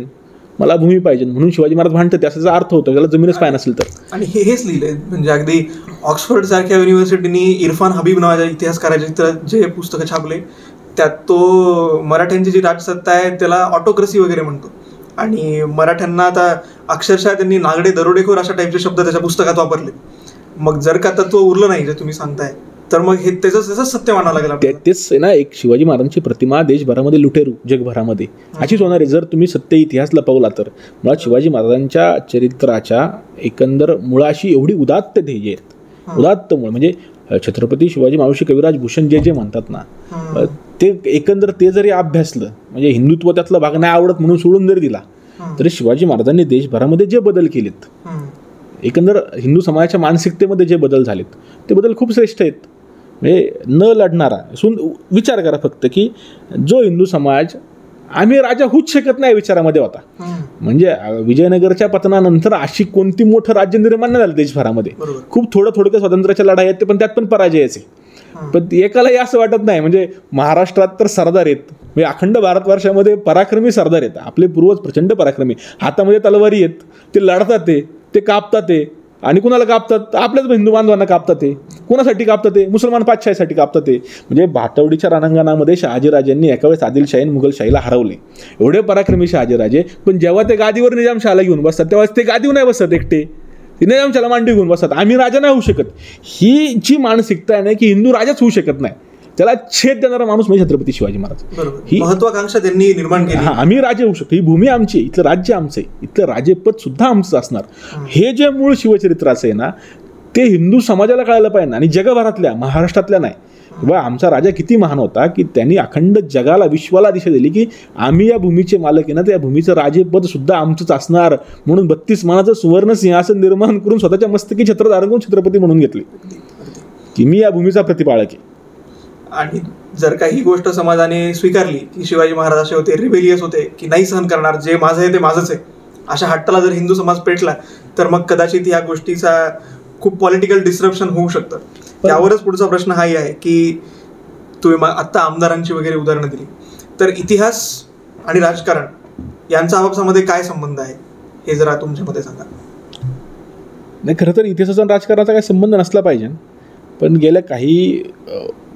मला भूमी पाहिजे म्हणून शिवाजी महाराज भांडतात, त्याचा अर्थ होतो त्याला जमीनच पाहिजे नसेल तर. आणि हेच लिहिलंय म्हणजे अगदी ऑक्सफर्ड सारख्या युनिव्हर्सिटीनी इरफान हबीब नावाच्या इतिहासकाराचे जे पुस्तकं छापले त्यात तो मराठ्यांची जी राजसत्ता आहे त्याला ऑटोक्रसी वगैरे म्हणतो. आणि मराठ्यांना आता अक्षरशः त्यांनी नागडे दरोडेखोर अशा टाईपचे शब्द त्याच्या पुस्तकात वापरले. मग जर का तत्व उरलं नाही जे तुम्ही सांगताय तर मग हे त्याचं सत्य मानावं लागेल. तेच ना, एक शिवाजी महाराजांची प्रतिमा देशभरामध्ये लुटेरू जगभरामध्ये अशीच होणार आहे जर तुम्ही सत्य इतिहास लपवला तर. मुळात शिवाजी महाराजांच्या चरित्राच्या एकंदर मुळाशी एवढी उदात्त ध्येय आहेत, उदात्त मुळ म्हणजे छत्रपती शिवाजी मावशी कविराज भूषण जे म्हणतात ना ते एकंदर ते जरी अभ्यासलं म्हणजे हिंदुत्व त्यातला भाग नाही आवडत म्हणून सोडून जरी दिला तरी शिवाजी महाराजांनी देशभरामध्ये जे बदल केलेत, एकंदर हिंदू समाजाच्या मानसिकतेमध्ये जे बदल झालेत ते बदल खूप श्रेष्ठ आहेत. म्हणजे न लढणारा विचार करा फक्त की जो हिंदू समाज आम्ही राजा होऊच शकत नाही विचारामध्ये होता, म्हणजे विजयनगरच्या पतनानंतर अशी कोणती मोठं राज्य निर्माण नाही झालं देशभरामध्ये. खूप थोडक्या स्वातंत्र्याच्या लढाई आहेत ते पण त्यात पण पराजयाचे. पण एकालाही असं वाटत नाही म्हणजे महाराष्ट्रात तर सरदार आहेत, म्हणजे अखंड भारतवर्षामध्ये पराक्रमी सरदार आहेत, आपले पूर्वज प्रचंड पराक्रमी, हातामध्ये तलवारी आहेत, ते लढतात ते कापतात ते आणि कुणाला कापतात आपल्याच हिंदू बांधवांना कापतात ते, कोणासाठी कापतात ते मुसलमान पातशाहीसाठी कापतात ते. म्हणजे भातवडीच्या रणांगणामध्ये शहाजीराजांनी एका वेळेस आदिलशाही मुघलशाहीला हरवले, एवढे पराक्रमी शहाजीराजे, पण जेव्हा ते गादीवर निजामशाला घेऊन बसतात तेव्हा ते गादीवर नाही बसत एकटे, ते निजामशाला मांडी घेऊन बसतात, आम्ही राजा नाही होऊ शकत. ही जी मानसिकता आहे ना की हिंदू राजाच होऊ शकत नाही, त्याला छेद देणारा माणूस म्हणजे छत्रपती शिवाजी महाराज. ही महत्वाकांक्षा त्यांनी निर्माण केली. आम्ही राजे होऊ शकतो, ही भूमी आमची, इथलं राज्य आमचं आहे, इथलं राजेपद सुद्धा आमचं असणार. हे जे मूळ शिवचरित्राचं आहे ना ते हिंदू समाजाला कळायला पाहिजे आणि जगभरातल्या महाराष्ट्रातल्या नाही. किंवा आमचा राजा किती महान होता की त्यांनी अखंड जगाला विश्वाला दिशा दिली की आम्ही या भूमीचे मालक आहे ना, त्या भूमीचं राजेपद सुद्धा आमचंच असणार. म्हणून 32 मानाचं सुवर्ण सिंहासन निर्माण करून स्वतःच्या मस्तकी छत्र धारण करून छत्रपती म्हणून घेतले की मी या भूमीचा प्रतिपाळक आहे. आणि जर का ही गोष्ट समाजाने स्वीकारली की शिवाजी महाराज असे होते, रिबेलियस होते की नाही सहन करणार, जे माझं आहे ते माझंच आहे, अशा हट्टाला जर हिंदू समाज पेटला तर मग कदाचित या गोष्टीचा खूप पॉलिटिकल डिस्ट्रप्शन होऊ शकतं. त्यावरच पुढचा प्रश्न हाही आहे की तुम्ही आत्ता आमदारांची वगैरे उदाहरणं दिली, तर इतिहास आणि राजकारण यांचा आपापसामध्ये काय संबंध आहे हे जरा तुमच्या मते सांगा. नाही, खरं तर इतिहासाचा आणि राजकारणाचा काही संबंध नसला पाहिजे, पण गेल्या काही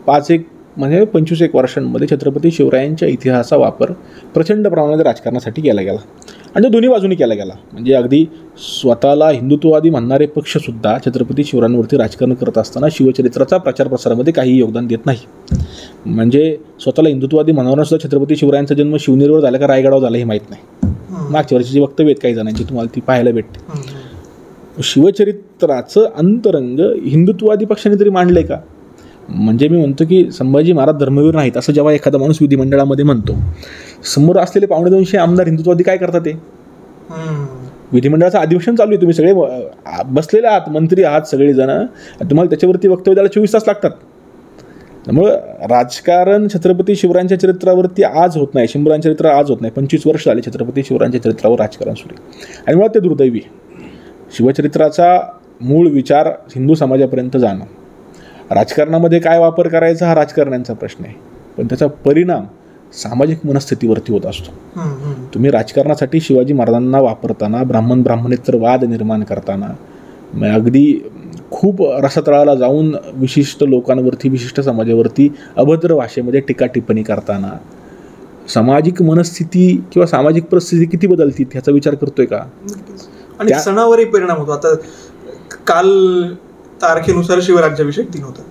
25 वर्षांमध्ये छत्रपती शिवरायांच्या इतिहासाचा वापर प्रचंड प्रमाणात राजकारणासाठी केला गेला आणि तो दोन्ही बाजूनी केला गेला. म्हणजे अगदी स्वतःला हिंदुत्ववादी म्हणणारे पक्षसुद्धा छत्रपती शिवरायांवरती राजकारण करत असताना शिवचरित्राचा प्रचार प्रसारामध्ये काही योगदान देत नाही. म्हणजे स्वतःला हिंदुत्ववादी म्हणणाऱ्यांना सुद्धा छत्रपती शिवरायांचा जन्म शिवनेरीवर झाला का रायगडावर झाला हे माहीत नाही. मागच्या वर्षीची वक्तव्य आहेत काही जणांची, तुम्हाला ती पाहायला भेटते. शिवचरित्राचं अंतरंग हिंदुत्ववादी पक्षाने तरी मांडलंय का? म्हणजे मी म्हणतो की संभाजी महाराज धर्मवीर नाहीत असं जेव्हा एखादा माणूस विधिमंडळामध्ये म्हणतो, समोर असलेले 250 आमदार हिंदुत्ववादी काय करतात? ते विधिमंडळाचं अधिवेशन चालू आहे, तुम्ही सगळे बसलेले आहात, मंत्री आहात सगळेजण, तुम्हाला त्याच्यावरती वक्तव्य द्यायला 24 तास लागतात. त्यामुळं राजकारण छत्रपती शिवरायांच्या चरित्रावरती आज होत नाही, शंभरांच्या चरित्र आज होत नाही. 25 वर्ष झाले छत्रपती शिवरायांच्या चरित्रावर राजकारण सुरू आहे आणि मुळात ते दुर्दैवी. शिवचरित्राचा मूळ विचार हिंदू समाजापर्यंत जाणं, राजकारणामध्ये काय वापर करायचा हा राजकारण्यांचा प्रश्न आहे, पण त्याचा परिणाम सामाजिक मनस्थितीवरती होत असतो. तुम्ही राजकारणासाठी शिवाजी महाराजांना वापरताना, ब्राह्मणेतर वाद निर्माण करताना, अगदी खूप रसातळाला जाऊन विशिष्ट लोकांवरती, विशिष्ट समाजावरती अभद्र भाषेमध्ये टीका टिप्पणी करताना सामाजिक मनस्थिती किंवा सामाजिक परिस्थिती किती बदलती ह्याचा विचार करतोय का? आणि सणावरही परिणाम होतो. आता काल तारखेनुसार शिवराज्याभिषेक दिन होता,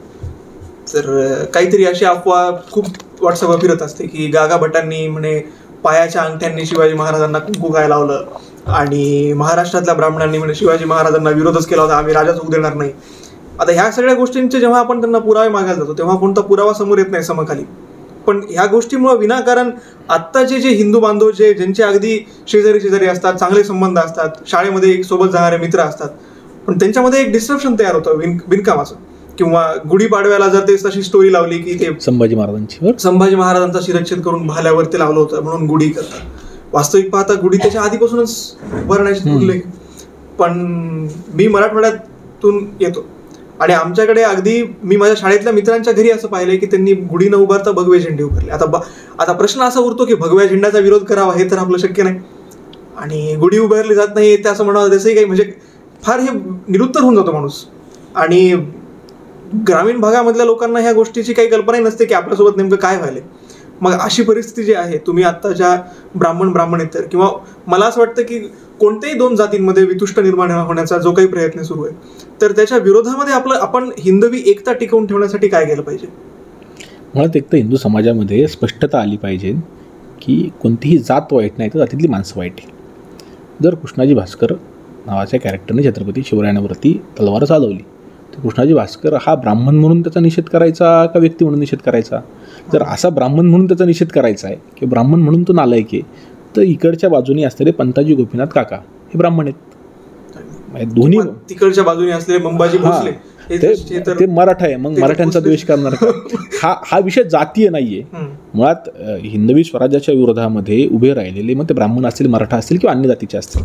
तर काहीतरी अशी अफवा खूप व्हॉट्सअपवर फिरत असते की गागा भटांनी म्हणे पायाच्या अंगठ्यांनी शिवाजी महाराजांना कुंकू काय लावलं आणि महाराष्ट्रातल्या ब्राह्मणांनी म्हणे शिवाजी महाराजांना विरोधच केला होता, आम्ही राजाच होऊ देणार नाही. आता ह्या सगळ्या गोष्टींचे जेव्हा आपण त्यांना पुरावे मागायला जातो तेव्हा कोणता पुरावा समोर येत नाही समखाली. पण ह्या गोष्टीमुळे विनाकारण आत्ताचे जे हिंदू बांधव ज्यांचे अगदी शेजारी असतात, चांगले संबंध असतात, शाळेमध्ये सोबत जाणारे मित्र असतात, पण त्यांच्यामध्ये एक डिस्ट्रप्शन तयार होतं बिनकामाचं. किंवा गुढीपाडव्याला जर ते तशी स्टोरी लावली की ते संभाजी महाराजांचा शिरच्छेद करून भाल्यावर ते लावलं होतं म्हणून गुढी करतात. वास्तविक पाहता गुढी त्याच्या आधीपासूनच भरण्याचे उल्लेख. पण मी मराठवाड्यातून येतो आणि आमच्याकडे अगदी मी माझ्या शाळेतल्या मित्रांच्या घरी असं पाहिलंय की त्यांनी गुढी न उभारता भगवे झेंडे उभारले. आता प्रश्न असा उरतो की भगव्या झेंड्याचा विरोध करावा हे तर आपलं शक्य नाही, आणि गुढी उभारली जात नाही ते असं म्हणावं त्याचंही काही म्हणजे फार हे निरुत्तर होऊन जातो माणूस. आणि ग्रामीण भागामधल्या लोकांना ह्या गोष्टीची काही कल्पनाही नसते की आपल्यासोबत नेमकं काय व्हायलंय. मग अशी परिस्थिती जी आहे, तुम्ही आता ज्या ब्राह्मणेतर किंवा मला असं वाटतं की कोणत्याही दोन जातींमध्ये वितुष्ट निर्माण होण्याचा जो काही प्रयत्न सुरू आहे, तर त्याच्या विरोधामध्ये आपण हिंदवी एकता टिकवून ठेवण्यासाठी काय केलं पाहिजे? मुळात एक तर हिंदू समाजामध्ये स्पष्टता आली पाहिजे की कोणतीही जात वाईट नाही तर जातीतली माणसं वाईट आहे. जर कृष्णाजी भास्कर नावाच्या कॅरेक्टरने छत्रपती शिवरायांवरती तलवार चालवली तर कृष्णाजी भास्कर हा ब्राह्मण म्हणून त्याचा निषेध करायचा का व्यक्ती म्हणून निषेध करायचा? जर असा ब्राह्मण म्हणून त्याचा निषेध करायचा आहे की ब्राह्मण म्हणून तो नालायक आहे, तर इकडच्या बाजूने असलेले पंताजी गोपीनाथ काका हे ब्राह्मण आहेत. दोन्ही तिकडच्या बाजूने असलेले मंबाजी भोसले ते मराठा आहे, मग मराठ्यांचा द्वेष करणार का? हा विषय जातीय नाहीये. मुळात हिंदवी स्वराज्याच्या विरोधामध्ये उभे राहिलेले मग ते ब्राह्मण असतील, मराठा असतील किंवा अन्य जातीचे असतील,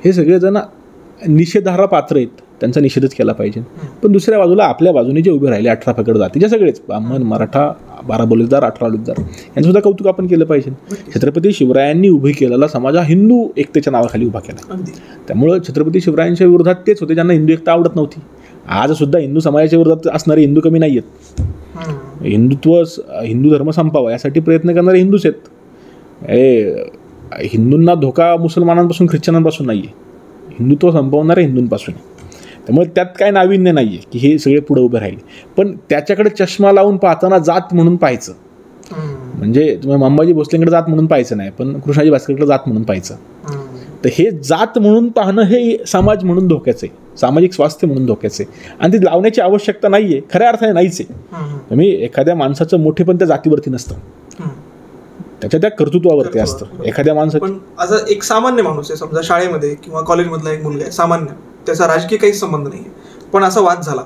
हे सगळेजण निषेधार्ह पात्र आहेत, त्यांचा निषेधच केला पाहिजे. पण दुसऱ्या बाजूला आपल्या बाजूने जे उभे राहिले 18 फकड जातीचे सगळेच ब्राह्मण, मराठा, 12 बलुतेदार, 18 लुटदार यांचंसुद्धा कौतुक आपण केलं पाहिजे. छत्रपती शिवरायांनी उभी केलेला समाज हा हिंदू एकतेच्या नावाखाली उभा केला. त्यामुळं छत्रपती शिवरायांच्या विरोधात तेच होते ज्यांना हिंदू एकता आवडत नव्हती. आज सुद्धा हिंदू समाजाच्या विरोधात असणारे हिंदू कमी नाही आहेत. हिंदू धर्म संपावा यासाठी प्रयत्न करणारे हिंदूच आहेत. हिंदूंना धोका मुसलमानांपासून, ख्रिश्चनांपासून नाही आहे, हिंदुत्व संपवणारे हिंदूंपासून. त्यामुळे त्यात काय नाविन्य नाही आहे की हे सगळे पुढे उभे राहिले. पण त्याच्याकडे चष्मा लावून पाहताना जात म्हणून पाहायचं, म्हणजे तुम्ही अंबाजी भोसलेंकडे जात म्हणून पाहायचं नाही, पण कृष्णाजी भास्करकडे जात म्हणून पाहायचं. तर हे जात म्हणून पाहणं हे समाज म्हणून धोक्याचं आहे, सामाजिक स्वास्थ्य म्हणून धोक्याचं आहे. आणि ती लावण्याची आवश्यकता नाही आहे, खऱ्या अर्थाने नाहीच आहे. तुम्ही एखाद्या माणसाचं मोठेपण त्या जातीवरती नसतं, त्याच्या त्या कर्तृत्वावरती असतं. एखाद्या माणसाचं पण असं एक सामान्य माणूस आहे, समजा शाळेमध्ये किंवा कॉलेजमधला एक मुलगा आहे सामान्य, त्याचा राजकीय काहीच संबंध नाही आहे, पण असा वाद झाला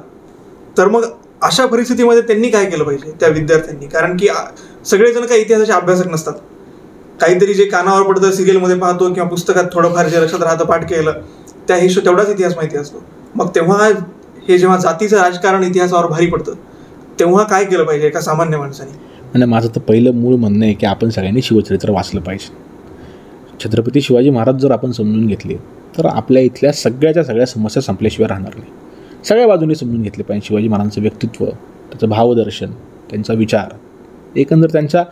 तर मग अशा परिस्थितीमध्ये त्यांनी काय केलं पाहिजे त्या विद्यार्थ्यांनी? कारण की सगळेजण काही इतिहासाचे अभ्यासक नसतात. काहीतरी जे कानावर पडतं, सिरियलमध्ये पाहतो किंवा पुस्तकात थोडंफार जे लक्षात राहतं, पाठ केलं, त्या तेवढाच इतिहास माहिती असतो. मग तेव्हा जेव्हा जातीचं राजकारण इतिहासावर भारी पडतं तेव्हा काय केलं पाहिजे एका सामान्य माणसाने? म्हणजे माझं तर पहिलं मूळ म्हणणं आहे की आपण सगळ्यांनी शिवचरित्र वाचलं पाहिजे. छत्रपती शिवाजी महाराज जर आपण समजून घेतले तर आपल्या इथल्या सगळ्या समस्या संपल्याशिवाय राहणार नाही. सगळ्या बाजूने समजून घेतले पाहिजे. शिवाजी महाराजांचं व्यक्तित्व, त्याचं भावदर्शन, त्यांचा विचार, एकंदर त्यांच्या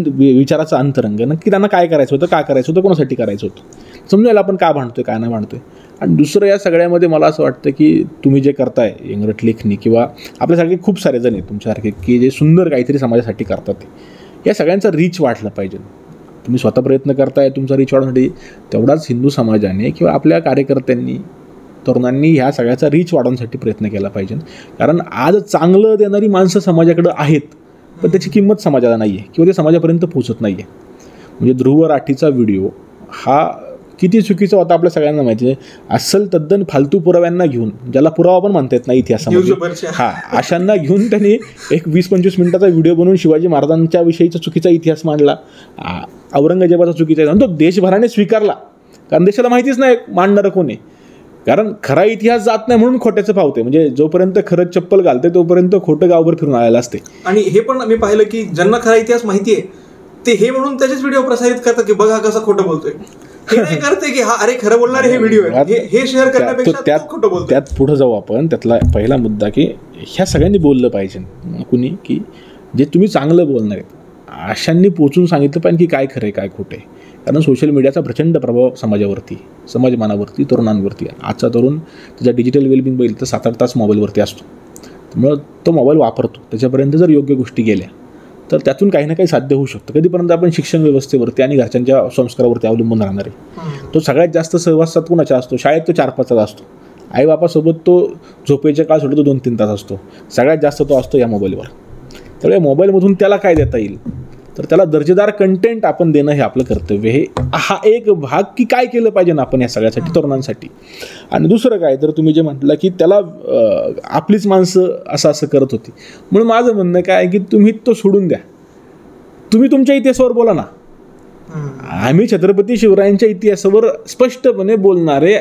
विचाराचं अंतरंग, नक्की त्यांना काय करायचं होतं, का करायचं होतं, कोणासाठी करायचं होतं, समजायला आपण का भांडतोय, काय नाही भांडतोय. आणि दुसरं या सगळ्यामध्ये मला असं वाटतं की तुम्ही जे करताय इंग्रट लेखणी किंवा आपल्यासारखे खूप सारे जण आहेत तुमच्यासारखे की जे सुंदर काहीतरी समाजासाठी करतात, या सगळ्यांचा रीच वाढला पाहिजे. तुम्ही स्वतः प्रयत्न करताय तुमचा रीच वाढवण्यासाठी, तेवढाच हिंदू समाजाने किंवा आपल्या कार्यकर्त्यांनी, तरुणांनी ह्या सगळ्याचा रीच वाढवण्यासाठी प्रयत्न केला पाहिजे. कारण आज चांगलं देणारी माणसं समाजाकडं आहेत, पण त्याची किंमत समाजाला नाही आहे किंवा ते समाजापर्यंत पोहोचत नाही आहे. म्हणजे ध्रुव राठीचा व्हिडिओ हा किती चुकीचा होता आपल्या सगळ्यांना माहिती आहे. अस्सल तद्दन फालतू पुराव्यांना घेऊन, ज्याला पुरावा पण म्हणता येत नाही इतिहासामध्ये, अशांना घेऊन त्यांनी एक 20-25 मिनिटाचा व्हिडिओ बनवून शिवाजी महाराजांच्या विषयीचा चुकीचा इतिहास मांडला, औरंगजेबाचा चुकीचा इतिहास, तो देशभराने स्वीकारला. कारण देशाला माहितीच नाही मांडणारं कोण आहे. कारण खरा इतिहास जात नाही म्हणून खोट्याचं पावते. म्हणजे जोपर्यंत खरंच चप्पल घालते तोपर्यंत खोटं गावभर फिरून आलेलं असते. आणि हे पण मी पाहिलं की ज्यांना खरा इतिहास माहिती आहे ते हे म्हणून त्याचेच व्हिडिओ प्रसारित करतात की बघा कसं खोटं बोलतोय. हे नाही करते की हा अरे खरं बोलणारे हे व्हिडिओ आहे, हे शेअर करण्यापेक्षा खोटं बोलतो. त्यात पुढे जाऊ आपण. त्यातला पहिला मुद्दा की ह्या सगळ्यांनी बोललं पाहिजे कुणी की जे तुम्ही चांगलं बोलणार आहेत अशांनी पोचून सांगितलं पाहिजे की काय खरं आहे काय खोटं आहे. कारण सोशल मीडियाचा प्रचंड प्रभाव समाजावरती, समाजमानावरती, तरुणांवरती. आजचा तरुण त्याच्या डिजिटल वेलबिंग बघितलं तर 7-8 तास मोबाईलवरती असतो. त्यामुळं तो मोबाईल वापरतो. त्याच्यापर्यंत जर योग्य गोष्टी गेल्या तर त्यातून काही ना काही साध्य होऊ शकतं. कधीपर्यंत आपण शिक्षण व्यवस्थेवरती आणि घरच्यांच्या संस्कारावरती अवलंबून राहणार आहे. तो सगळ्यात जास्त सहवासात कुणाचा असतो? शाळेत तो 4-5 तास असतो. आईबापासोबत तो झोपेच्या काळ सोडतो 2-3 तास असतो. सगळ्यात जास्त तो असतो या मोबाईलवर. त्यामुळे मोबाईलमधून त्याला काय देता येईल तर त्याला दर्जेदार कंटेंट आपण देणं हे आपलं कर्तव्य. हे हा एक भाग की काय केलं पाहिजे ना आपण या सगळ्यासाठी, तरुणांसाठी. आणि दुसरं काय तर तुम्ही जे म्हटलं की त्याला आपलीच माणसं असं करत होती, म्हणून माझं म्हणणं काय की तुम्ही तो सोडून द्या. तुम्ही तुमच्या इतिहासावर बोला ना. आम्ही छत्रपती शिवरायांच्या इतिहासावर स्पष्टपणे बोलणारे,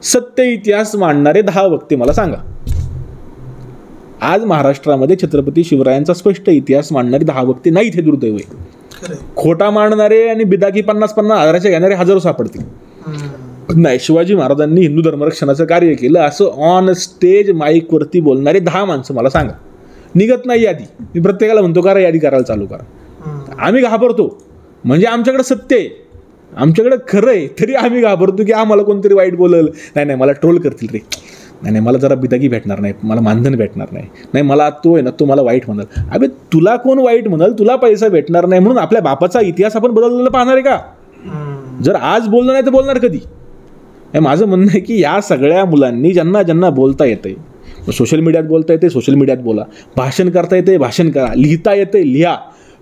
सत्य इतिहास मांडणारे 10 वक्ते मला सांगा. आज महाराष्ट्रामध्ये छत्रपती शिवरायांचा स्पष्ट इतिहास मांडणारे 10 वक्ते नाहीत. हे दुर्दैव आहे. खोटा मांडणारे आणि बिदाकी 50-50 हजाराचे घेणारे हजारो सापडतील. नाही, शिवाजी महाराजांनी हिंदू धर्मरक्षणाचं कार्य केलं असं ऑन स्टेज माईकवरती बोलणारे 10 माणसं मला सांगा. निघत नाही यादी. मी प्रत्येकाला म्हणतो करा यादी करायला चालू करा. आम्ही घाबरतो म्हणजे आमच्याकडे सत्य आहे, आमच्याकडे खरं आहे, तरी आम्ही घाबरतो की आम्हाला कोणतरी वाईट बोलल, नाही मला ट्रोल करतील रे, नाही मला जरा बिदागी भेटणार नाही, मला मानधन भेटणार नाही, मला तो आहे ना तो मला वाईट म्हणाल. अबे तुला कोण वाईट म्हणाल, तुला पैसा भेटणार नाही म्हणून आपल्या बापाचा इतिहास आपण बदललेला पाहणार आहे का? जर आज बोललं नाही तर बोलणार कधी? माझं म्हणणं आहे की या सगळ्या मुलांनी ज्यांना बोलता येतंय, सोशल मीडियात बोलता येते सोशल मीडियात बोला, भाषण करता येते भाषण करा, लिहिता येते लिहा,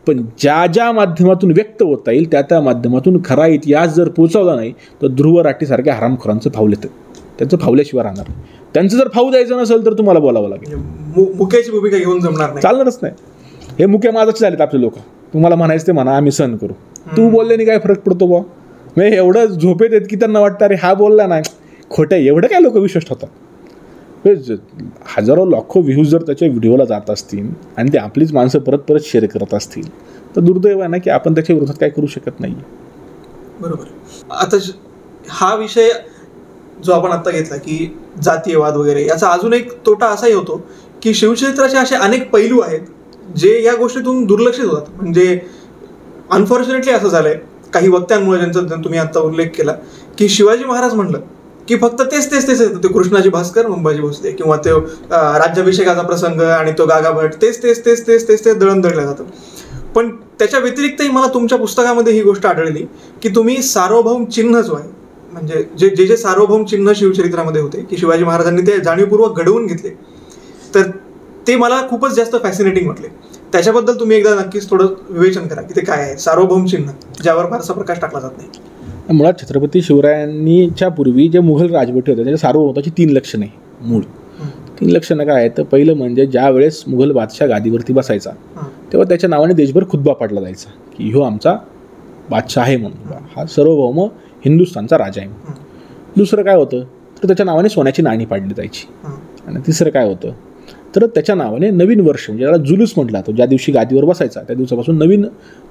पण ज्या माध्यमातून व्यक्त होता येईल त्या माध्यमातून खरा इतिहास जर पोचवला नाही तर ध्रुव राठीसारख्या हरामखोरांचं फावलं येतं, त्यांचं फावल्याशिवाय राहणार. त्यांचं जर फाऊ द्यायचं नसेल तर तुम्हाला बोलावं लागेल. मुख्याची भूमिका घेऊन जमणार नाही, चालणारच नाही. हे मुख्य माझाचे झालेत आपले लोक. तुम्हाला म्हणायचं ते म्हणा, आम्ही सहन करू. तू बोलल्याने काय फरक पडतो बा? म्हणजे एवढं झोपेत येत की त्यांना वाटतं अरे हा बोलला नाही, खोटं आहे, एवढं काय लोक विश्वास ठेवतात? हजारो लाखो व्ह्यूज जर त्याच्या व्हिडिओला जात असतील आणि ते आपलीच माणसं परत शेअर करत असतील तर दुर्दैव आहे ना की आपण त्याच्या विरोधात काय करू शकत नाही. बरोबर. आता हा विषय जो आपण आता घेतला की जातीयवाद वगैरे, याचा अजून एक तोटा असाही होतो की शिवचरित्राचे असे अनेक पैलू आहेत जे या गोष्टीतून दुर्लक्षित होतात. म्हणजे अनफॉर्च्युनेटली असं झालंय काही वक्त्यांमुळे, ज्यांचा तुम्ही आता उल्लेख केला की शिवाजी महाराज म्हणलं की फक्त तेच येतं, ते कृष्णाजी भास्कर मुंबाजी भोसले किंवा ते राज्याभिषेकाचा प्रसंग आणि तो गागा भट, तेच दळण दळलं जातं. पण त्याच्या व्यतिरिक्तही मला तुमच्या पुस्तकामध्ये ही गोष्ट आढळली की तुम्ही सार्वभौम चिन्ह जो आहे, म्हणजे जे सार्वभौम चिन्ह शिवचरित्रामध्ये होते की शिवाजी महाराजांनी ते जाणीवपूर्वक घडवून घेतले, तर ते मला खूपच जास्त फॅसिनेटिंग वाटले. त्याच्याबद्दल तुम्ही एकदा नक्कीच थोडं विवेचन करा की ते काय आहे सार्वभौम चिन्ह, ज्यावर फारसा प्रकाश टाकला जात नाही. मुळात छत्रपती शिवरायांनीच्या पूर्वी जे मुघल राजवटी होते त्याच्या सार्वभौमाची 3 लक्षणं आहे. मूळ 3 लक्षणं काय आहेत? तर पहिलं म्हणजे ज्या वेळेस मुघल बादशाह गादीवरती बसायचा तेव्हा त्याच्या नावाने देशभर खुतबा पाडला जायचा की ह्यो आमचा बादशाह आहे म्हणून, हा सार्वभौम हिंदुस्थानचा राजा आहे. दुसरं काय होतं तर त्याच्या नावाने सोन्याची नाणी पाडली जायची. आणि तिसरं काय होतं तर त्याच्या नावाने नवीन वर्ष, म्हणजे त्याला जुलूस म्हटला जातो, ज्या दिवशी गादीवर बसायचा त्या दिवसापासून नवीन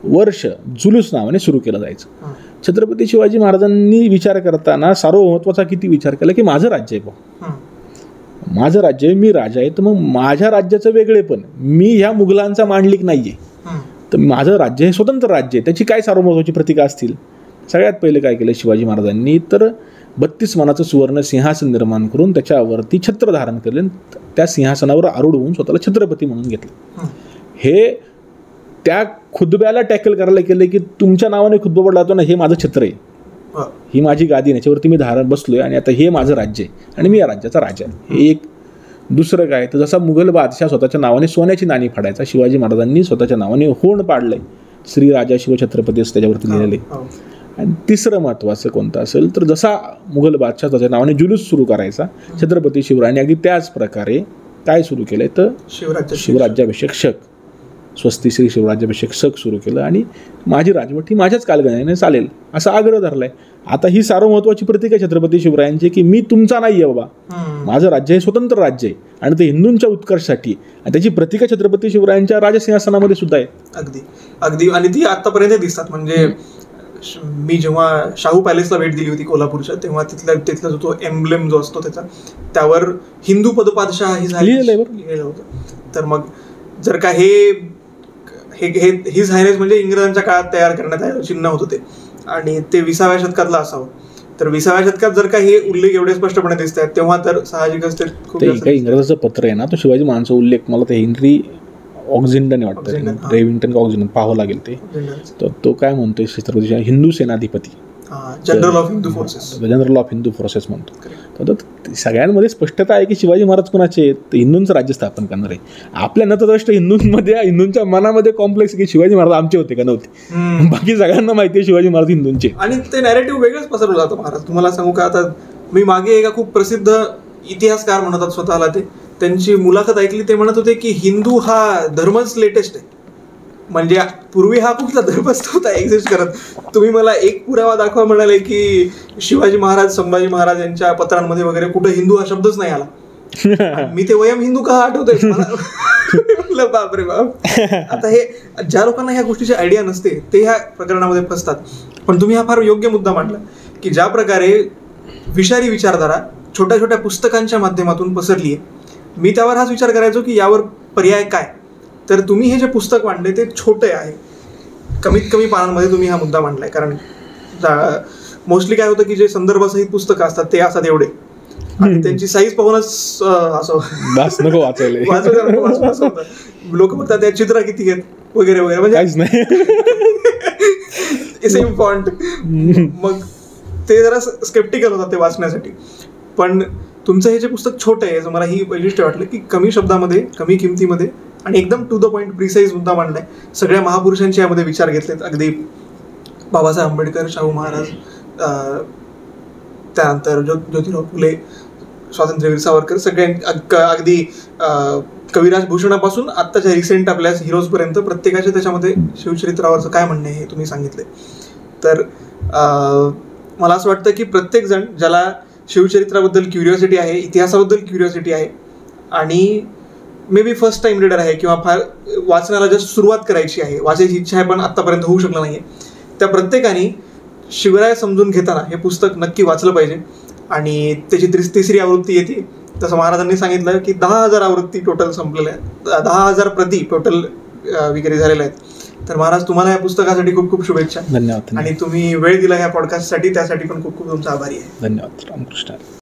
वर्ष जुलूस नावाने सुरू केलं जायचं. छत्रपती शिवाजी महाराजांनी विचार करताना सार्वभौमत्वाचा किती विचार केला की माझं राज्य आहे बा, माझं राज्य आहे, मी राजा आहे, तर मग माझ्या राज्याचं वेगळेपण, मी ह्या मुघलांचा मांडलिक नाही आहे, तर माझं राज्य हे स्वतंत्र राज्य आहे, त्याची काय सार्वभौमत्वाची प्रतीका असतील? सगळ्यात पहिले काय केलं शिवाजी महाराजांनी तर 32 मानाचं सुवर्ण सिंहासन निर्माण करून त्याच्यावरती छत्र धारण केले, त्या सिंहासनावर आरूढ होऊन स्वतःला छत्रपती म्हणून घेतलं. हे त्या खुतब्याला टॅकल करायला केलं की तुमच्या नावाने खुतबा पडला जातो ना, हे माझं छत्र आहे, ही माझी गादी, याच्यावरती मी धारण बसलोय आणि आता हे माझं राज्य आहे आणि मी या राज्याचा राजा आहे. हे एक. दुसरं काय तर जसा मुघल बादशाह स्वतःच्या नावाने सोन्याची नाणी फाडायचा, शिवाजी महाराजांनी स्वतःच्या नावाने होण पाडलंय, श्री राजा शिवछत्रपती असं त्याच्यावरती लिहिलेले. आणि तिसरं महत्त्वाचं कोणतं असेल तर जसा मुघल बादशाह त्याच्या नावाने जुलूस सुरू करायचा, छत्रपती शिवरायांनी अगदी त्याच प्रकारे काय सुरू केलंय तर शिवराज्याभिषेक शक, स्वस्ती श्री शिवराज्याभिषेक शक सुरू केलं आणि माझी राजवट ही माझ्याच कालगणनेने चालेल असा आग्रह धरलाय. आता ही सार्वभौमत्वाची प्रतीक आहे छत्रपती शिवरायांची की मी तुमचा नाही आहे बाबा, माझं राज्य हे स्वतंत्र राज्य आहे आणि ते हिंदूंच्या उत्कर्षासाठी, आणि त्याची प्रतीका छत्रपती शिवरायांच्या राजसिंहासनामध्ये सुद्धा आहे. अगदी आणि ती आतापर्यंत दिसतात. म्हणजे मी जेव्हा शाहू पॅलेसला भेट दिली होती कोल्हापूरच्या, तेव्हा तिथला जो एम्ब्लेम जो असतो त्यावर हिंदू पदपादशाह ही लिहिलेलं होतं. तर मग जर का हिज हायनेस म्हणजे इंग्रजांच्या काळात तयार करण्यात आलेलं चिन्ह होतं ते, आणि ते 20व्या शतकातलं असावं, तर 20व्या शतकात जर का हे उल्लेख एवढे स्पष्टपणे दिसत आहेत तेव्हा तर साहजिकच ते काही इंग्रजाचं पत्र आहे ना, तो शिवाजी महाराजांचा उल्लेख मला ते हेनरी ऑक्झिंडन वाटतं, रेव्हिंग्टन का ऑक्झिंडन पाहावं लागेल ते. तर तो काय म्हणतोय छत्रपती हिंदू सेनाधिपती, जनरल ऑफ हिंदू फोर्सेस म्हणतो. तर सगळ्यांमध्ये स्पष्टता आहे की शिवाजी महाराज कोणाचे आहेत, हिंदूंचं राज्य स्थापन करणार आहे. आपल्या नतद्रष्ट हिंदूंमध्ये, हिंदूंच्या मनामध्ये कॉम्प्लेक्स की शिवाजी महाराज आमचे होते का नव्हते, बाकी सगळ्यांना माहिती आहे शिवाजी महाराज हिंदूंचे, आणि ते नॅरेटिव्ह वेगळंच पसरवलं जातं. महाराज तुम्हाला सांगू का, आता मी मागे एका खूप प्रसिद्ध इतिहासकार म्हणतात स्वतःला, त्यांची मुलाखत ऐकली, ते म्हणत होते की हिंदू हा धर्मच लेटेस्ट आहे, म्हणजे पूर्वी हा कुठला धर्मच नव्हता एक्झिस्ट करत. तुम्ही मला एक पुरावा दाखवा म्हणाले की शिवाजी महाराज संभाजी महाराज यांच्या पत्रांमध्ये वगैरे कुठं हिंदू हा शब्दच नाही आला. मी ते वयम हिंदू का आठवतोय म्हटलं बापरे बाप. आता हे ज्या लोकांना ह्या गोष्टीची आयडिया नसते ते ह्या प्रकरणामध्ये फसतात. पण तुम्ही हा फार योग्य मुद्दा मांडला की ज्या प्रकारे विषारी विचारधारा छोट्या छोट्या पुस्तकांच्या माध्यमातून पसरली आहे, मी त्यावर हाच विचार करायचो की यावर पर्याय काय. तर तुम्ही हे जे पुस्तक मांडले ते छोटे आहे, कमीत कमी पानांमध्ये तुम्ही हा मुद्दा मांडलाय. कारण मोस्टली काय होतं की जे संदर्भसहित पुस्तकं असतात ते असतात एवढे, आणि त्यांची साईज पाहूनच असं नको वाचायला, लोक म्हणतात त्या चित्र किती आहेत वगैरे वगैरे, म्हणजे काहीच नाही सेम फॉन्ट. मग ते जरा स्केप्टिकल होतात ते वाचण्यासाठी. पण तुमचं हे जे पुस्तक छोटं आहे, मला ही वैशिष्ट्य वाटलं की कमी शब्दामध्ये, कमी किमतीमध्ये आणि एकदम टू द पॉईंट प्रिसाईज मुद्दा मांडलाय. सगळ्या महापुरुषांचे यामध्ये विचार घेतलेत, अगदी बाबासाहेब आंबेडकर, शाहू महाराज, त्यानंतर ज्योतिराव फुले, स्वातंत्र्यवीर सावरकर, अगदी कविराज भूषणापासून आत्ताच्या रिसेंट आपल्या हिरोजपर्यंत प्रत्येकाच्या त्याच्यामध्ये शिवचरित्रावरचं काय म्हणणं आहे हे तुम्ही सांगितले. तर मला असं वाटतं की प्रत्येकजण ज्याला शिवचरित्राबद्दल क्युरिओसिटी आहे, इतिहासाबद्दल क्युरिओसिटी आहे आणि may be first time reader आहे किंवा फार वाचनाला जस्ट सुरुवात करायची आहे, वाचायची इच्छा आहे पण आत्तापर्यंत होऊ शकलं नाही आहे, त्या प्रत्येकाने शिवराय समजून घेताना हे पुस्तक नक्की वाचलं पाहिजे. आणि त्याची तिसरी आवृत्ती येते, तसं महाराजांनी सांगितलं की 10,000 आवृत्ती टोटल संपलेल्या आहेत, 10,000 प्रती टोटल विक्री झालेल्या आहेत. तर महाराज तुम्हाला या पुस्तकासाठी खूप खूप शुभेच्छा. धन्यवाद. आणि तुम्ही वेळ दिला ह्या पॉडकास्टसाठी, त्यासाठी पण खूप खूप तुमचा आभारी आहे. धन्यवाद. रामकृष्ण.